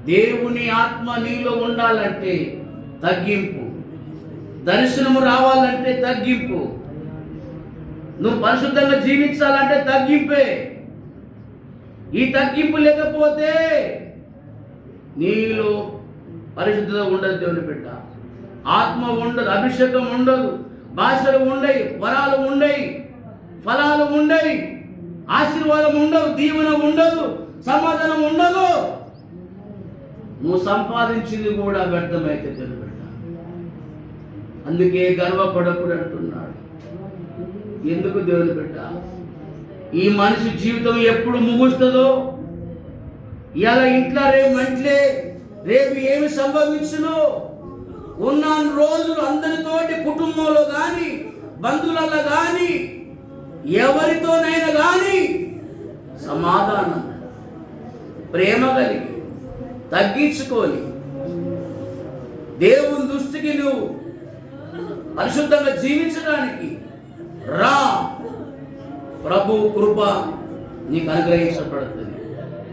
దేవుని ఆత్మ నీలో ఉండాలంటే తగ్గింపు, దర్శనము రావాలంటే తగ్గింపు, నువ్వు పరిశుద్ధంగా జీవించాలంటే తగ్గింపే. ఈ తగ్గింపు లేకపోతే నీలో పరిశుద్ధత ఉండదు. దేవుని బిడ్డ, ఆత్మ ఉండదు, అభిషేకం ఉండదు, భాషలు ఉండయి, వరాలు ఉండయి, ఫలాలు ఉండయి, ఆశీర్వాదం ఉండదు, దీవెన ఉండదు, సమాధానం ఉండదు. నువ్వు సంపాదించింది కూడా వ్యర్థమైతే దేవుని బిడ్డ. అందుకే గర్వపడకుడు అంటున్నాడు. ఎందుకు దేవుని బిడ్డ? ఈ మనిషి జీవితం ఎప్పుడు ముగుస్తుందో, ఇలా ఇంట్లో రేపు మంటలే, రేపు ఏమి సంభవించునో, ఉన్న రోజులు అందరితోటి కుటుంబంలో కానీ బంధువులలో కానీ ఎవరితోనైనా కానీ సమాధానం, ప్రేమ కలిగి తగ్గించుకొని దేవుని దృష్టికి నువ్వు పరిశుద్ధంగా జీవించడానికి రా. ప్రభు కృప నీకు అనుగ్రహించబడుతుంది.